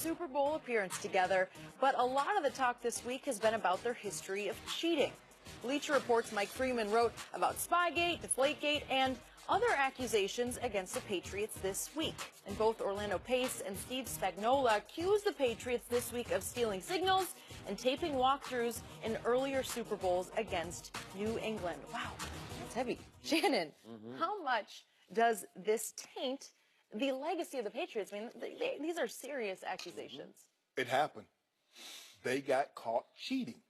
Super Bowl appearance together, but a lot of the talk this week has been about their history of cheating. Bleacher Report's Mike Freeman wrote about Spygate, Deflategate, and other accusations against the Patriots this week. And both Orlando Pace and Steve Spagnuolo accused the Patriots this week of stealing signals and taping walkthroughs in earlier Super Bowls against New England. Wow, that's heavy. Shannon, how much does this taint the legacy of the Patriots? I mean, these are serious accusations. It happened. They got caught cheating.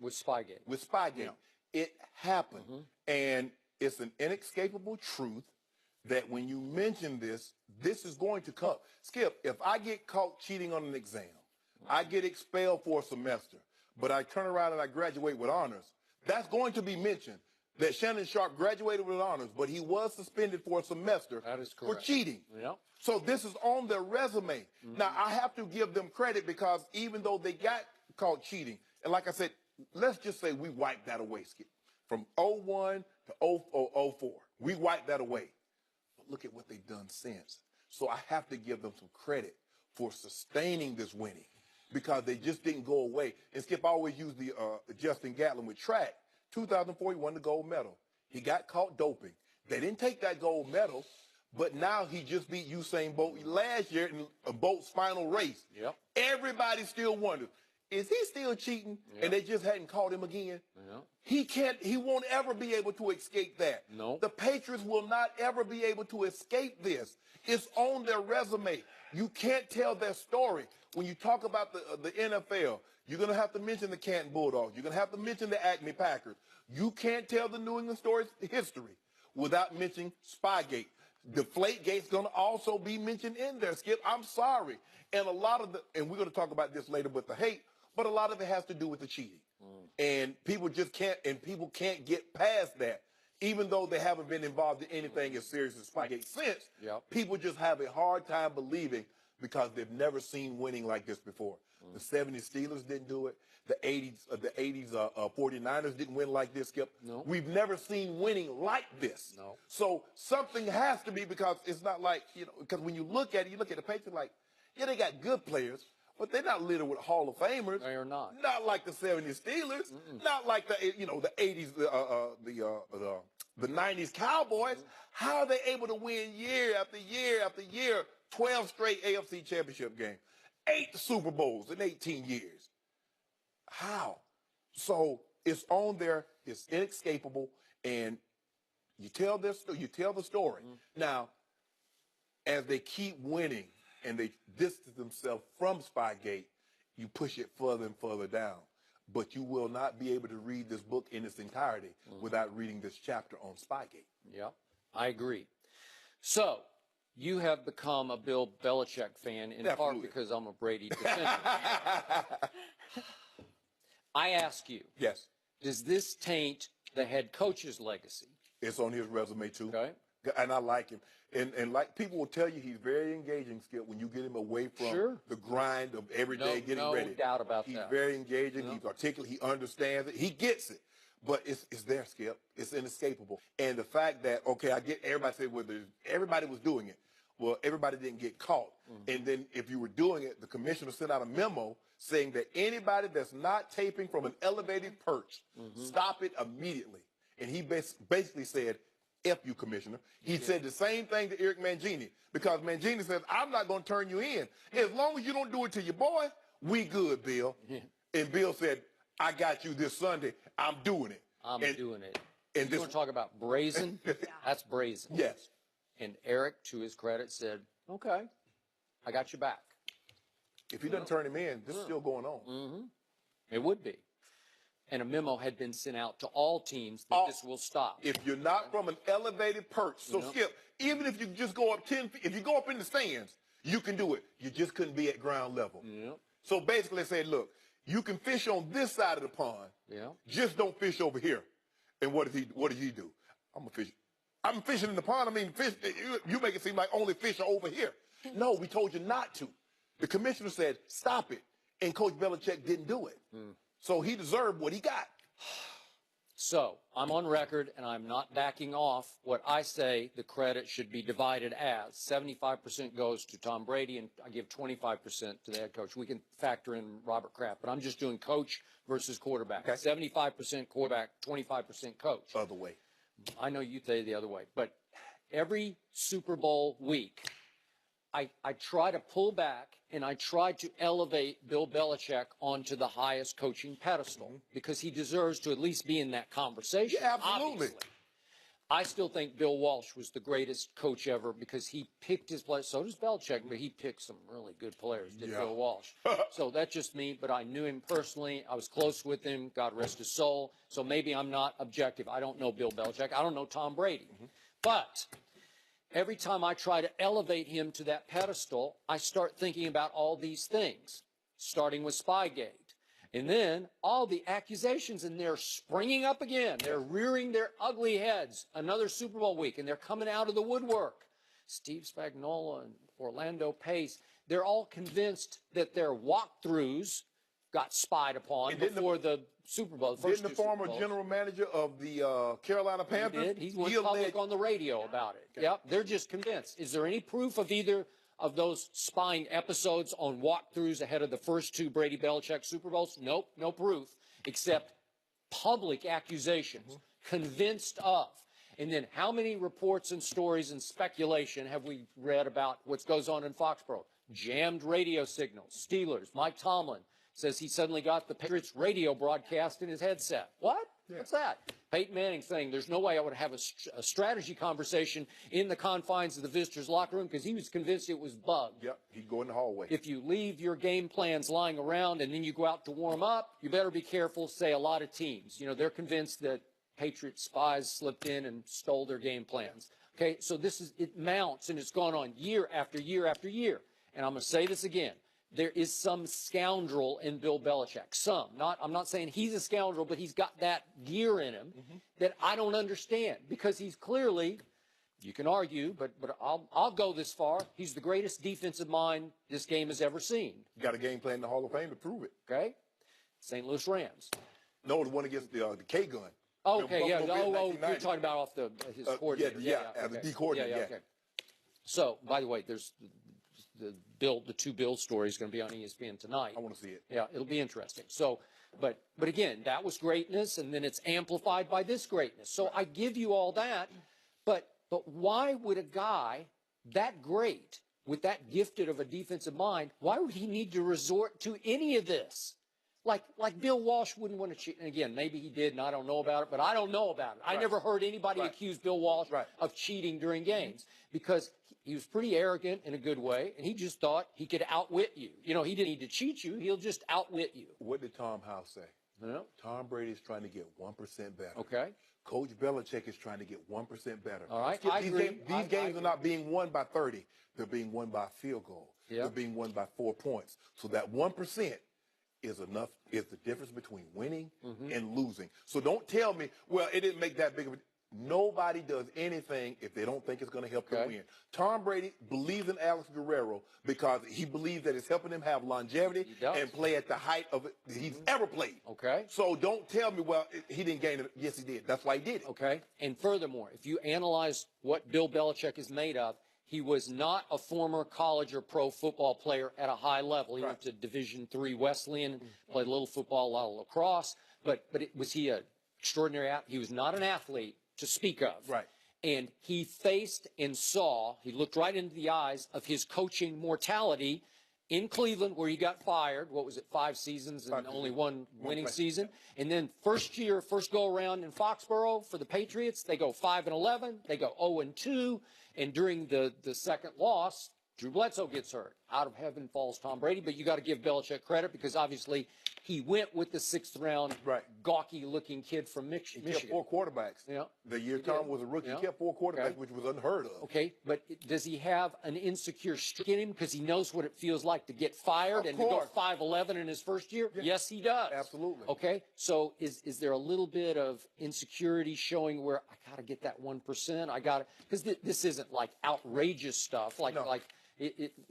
With Spygate. With Spygate. Yeah. It happened. And it's an inescapable truth that when you mention this, this is going to come. Skip, if I get caught cheating on an exam, I get expelled for a semester, but I turn around and I graduate with honors, that's going to be mentioned. That Shannon Sharp graduated with honors, but he was suspended for a semester for cheating. Yep. So this is on their resume. Now, I have to give them credit because even though they got caught cheating, and like I said, let's just say we wiped that away, Skip. From 01 to 04, we wiped that away. But look at what they've done since. So I have to give them some credit for sustaining this winning because they just didn't go away. And Skip, I always use the Justin Gatlin with track. 2004, he won the gold medal. He got caught doping. They didn't take that gold medal, but now he just beat Usain Bolt last year in Bolt's final race. Yep. Everybody still wonders, is he still cheating? Yep. And they just hadn't caught him again? Yep. He won't ever be able to escape that. No. The Patriots will not ever be able to escape this. It's on their resume. You can't tell their story. When you talk about the NFL, you're going to have to mention the Canton Bulldogs. You're going to have to mention the Acme Packers. You can't tell the New England story's history without mentioning Spygate. Deflategate's going to also be mentioned in there, Skip. I'm sorry. And a lot of and we're going to talk about this later with the hate, but a lot of it has to do with the cheating. And people just can't get past that. Even though they haven't been involved in anything as serious as Spygate since, people just have a hard time believing because they've never seen winning like this before. The 70s Steelers didn't do it. The 80s 49ers didn't win like this, Skip. No. We've never seen winning like this. No. So something has to be because it's not like, because when you look at it, you look at the Patriots like, yeah, they got good players, but they're not littered with Hall of Famers. They are not. Not like the 70s Steelers. Not like the 80s, the 90s Cowboys. How are they able to win year after year after year, 12 straight AFC championship games, 8 Super Bowls in 18 years? How? So it's on there. It's inescapable, and you tell the story. Now, as they keep winning and they distance themselves from Spygate, you push it further and further down. But you will not be able to read this book in its entirety without reading this chapter on Spygate. Yeah, I agree. So you have become a Bill Belichick fan in part because I'm a Brady defender. I ask you, yes, does this taint the head coach's legacy? It's on his resume too. Okay. And I like him. And like people will tell you, he's very engaging, Skip, when you get him away from the grind of every day getting ready. No doubt about that. He's very engaging. He's articulate. He understands it. He gets it. But it's there, Skip. It's inescapable. And the fact that, okay, I get everybody say, well, everybody was doing it. Well, everybody didn't get caught. And then if you were doing it, the commissioner sent out a memo saying that anybody that's not taping from an elevated perch, stop it immediately. And he basically said, F you, Commissioner. He said the same thing to Eric Mangini because Mangini says, I'm not going to turn you in. As long as you don't do it to your boy, we good, Bill. And Bill said, I got you this Sunday. I'm doing it. I'm doing it. And you want to talk about brazen? That's brazen. Yes. And Eric, to his credit, said, okay, I got your back. If he doesn't turn him in, this is still going on. It would be. And a memo had been sent out to all teams that this will stop. If you're not from an elevated perch. So, Skip, even if you just go up 10 feet, if you go up in the stands, you can do it. You just couldn't be at ground level. So basically they said, look, you can fish on this side of the pond. Just don't fish over here. And what did he do? I'm fishing in the pond. I mean, fish. You make it seem like only fish are over here. No, we told you not to. The commissioner said, stop it. And Coach Belichick didn't do it. So he deserved what he got. So I'm on record, and I'm not backing off what I say the credit should be divided as. 75% goes to Tom Brady, and I give 25% to the head coach. We can factor in Robert Kraft, but I'm just doing coach versus quarterback. Okay. 75% quarterback, 25% coach. Other way. I know you say the other way, but every Super Bowl week, I try to pull back and I try to elevate Bill Belichick onto the highest coaching pedestal because he deserves to at least be in that conversation. Yeah, absolutely. Obviously. I still think Bill Walsh was the greatest coach ever because he picked his players. So does Belichick, but he picked some really good players, did Bill Walsh. So that's just me, but I knew him personally. I was close with him. God rest his soul. So maybe I'm not objective. I don't know Bill Belichick. I don't know Tom Brady. But every time I try to elevate him to that pedestal, I start thinking about all these things, starting with Spygate. And then all the accusations, and they're springing up again. They're rearing their ugly heads another Super Bowl week, and they're coming out of the woodwork. Steve Spagnuolo and Orlando Pace, they're all convinced that their walkthroughs got spied upon before the Super Bowl. Didn't the former general manager of the Carolina Panthers? He went public on the radio about it. Okay. Yep, they're just convinced. Is there any proof of either of those spying episodes on walkthroughs ahead of the first two Brady Belichick Super Bowls? Nope, no proof, except public accusations, convinced of. And then how many reports and stories and speculation have we read about what goes on in Foxborough? Jammed radio signals, Steelers, Mike Tomlin says he suddenly got the Patriots radio broadcast in his headset. What? Yeah. What's that? Peyton Manning saying there's no way I would have a strategy conversation in the confines of the visitors' locker room because he was convinced it was bugged. Yep, he'd go in the hallway. If you leave your game plans lying around and then you go out to warm up, you better be careful, say a lot of teams. You know, they're convinced that Patriot spies slipped in and stole their game plans. Okay, so it mounts and it's gone on year after year after year. And I'm going to say this again. There is some scoundrel in Bill Belichick. I'm not saying he's a scoundrel, but he's got that gear in him that I don't understand because he's clearly, you can argue, but I'll go this far. He's the greatest defensive mind this game has ever seen. You got a game plan in the Hall of Fame to prove it. Okay. St. Louis Rams. No, the one against the K gun. Oh, okay, yeah. You're talking about off his coordinator. The D coordinator. Yeah. Okay. So, by the way, there's the two Bill stories going to be on ESPN tonight. I want to see it. Yeah, it'll be interesting. So, but again, that was greatness, and then it's amplified by this greatness. So I give you all that, but why would a guy that great with that gifted of a defensive mind, why would he need to resort to any of this? Like Bill Walsh wouldn't want to cheat. And again, maybe he did, and I don't know about it, but I don't know about it. I never heard anybody accuse Bill Walsh of cheating during games because he was pretty arrogant in a good way, and he just thought he could outwit you. You know, he didn't need to cheat you. He'll just outwit you. What did Tom House say? No. Tom Brady is trying to get 1% better. Okay. Coach Belichick is trying to get 1% better. All right. These games are not being won by 30. They're being won by field goal. Yeah. They're being won by 4 points. So that 1% is enough, is the difference between winning and losing. So don't tell me, well, it didn't make that big of a. Nobody does anything if they don't think it's going to help them win. Tom Brady believes in Alex Guerrero because he believes that it's helping him have longevity and play at the height of it he's ever played. Okay. So don't tell me, well, he didn't gain it. Yes, he did. That's why he did it. Okay. And furthermore, if you analyze what Bill Belichick is made of, he was not a former college or pro football player at a high level. He went to Division III Wesleyan, played a little football, a lot of lacrosse. But was he an extraordinary athlete? He was not an athlete to speak of. Right. And he faced and saw, he looked right into the eyes of his coaching mortality in Cleveland, where he got fired. What was it, 5 seasons and only one winning season? And then first go around in Foxborough for the Patriots, they go 5-11, they go 0-2, and during the second loss, Drew Bledsoe gets hurt. Out of heaven falls Tom Brady, but you got to give Belichick credit because obviously he went with the 6th round, gawky-looking kid from Michigan. He kept 4 quarterbacks. Yeah. The year Tom was a rookie, he kept 4 quarterbacks, which was unheard of. Okay, but does he have an insecure streak in him because he knows what it feels like to get fired and to go 5-11 in his first year? Yeah. Yes, he does. Absolutely. Okay, so is there a little bit of insecurity showing where I got to get that 1%? I got to, because this isn't like outrageous stuff, like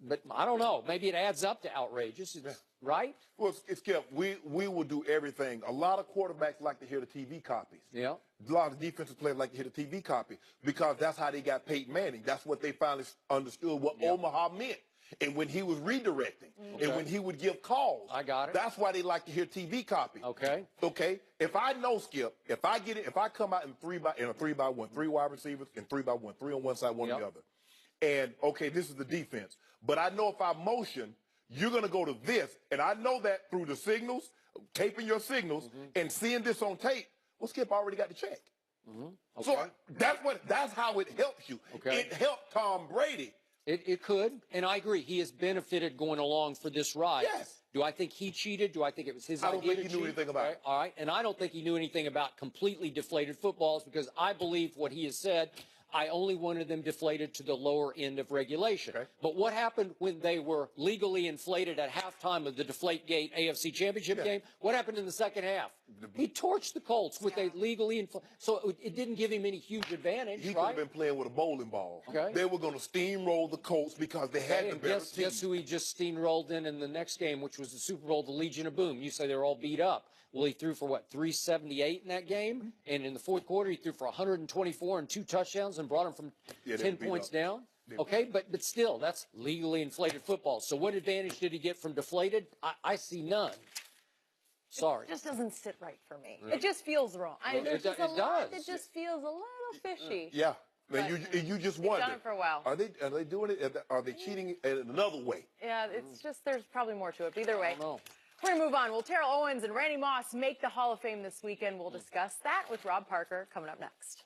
But I don't know. Maybe it adds up to outrageous, right? Well, it's kept. We will do everything. A lot of quarterbacks like to hear the TV copies. Yeah. A lot of defensive players like to hear the TV copy because that's how they got Peyton Manning. That's what they finally understood what Omaha meant. And when he was redirecting, and when he would give calls, I got it. That's why they like to hear TV copy. Okay. Okay. If I know, Skip, if I come out in a 3-by-1, 3 wide receivers and 3-by-1, 3 on one side, one on the other, and okay, this is the defense. But I know if I motion, you're gonna go to this, and I know that through the signals, taping your signals, and seeing this on tape. Well, Skip already got the check. Okay. So that's how it helps you. Okay. It helped Tom Brady. It could, and I agree. He has benefited going along for this ride. Yes. Do I think he cheated? Do I think it was his I idea don't think to he knew cheat? anything about it. All right, and I don't think he knew anything about completely deflated footballs because I believe what he has said. I only wanted them deflated to the lower end of regulation. Okay. But what happened when they were legally inflated at halftime of the Deflategate AFC Championship game? What happened in the second half? He torched the Colts with a legally inflated. So it didn't give him any huge advantage, He could right? have been playing with a bowling ball. Okay. They were going to steamroll the Colts because they had the And better team. guess who he just steamrolled in the next game, which was the Super Bowl, the Legion of Boom. You say they were all beat up. Well, he threw for, 378 in that game? And in the fourth quarter, he threw for 124 and 2 touchdowns and brought him from 10 points down. Okay, but still, that's legally inflated football. So what advantage did he get from deflated? I see none. Sorry. It just doesn't sit right for me. It just feels wrong. It does. It just feels a little fishy. Yeah. Now, you just wonder. Done it for a while. Are they doing it? Are they cheating in another way? Yeah, it's just there's probably more to it. But either way. I don't know. We're going to move on. Will Terrell Owens and Randy Moss make the Hall of Fame this weekend? We'll discuss that with Rob Parker coming up next.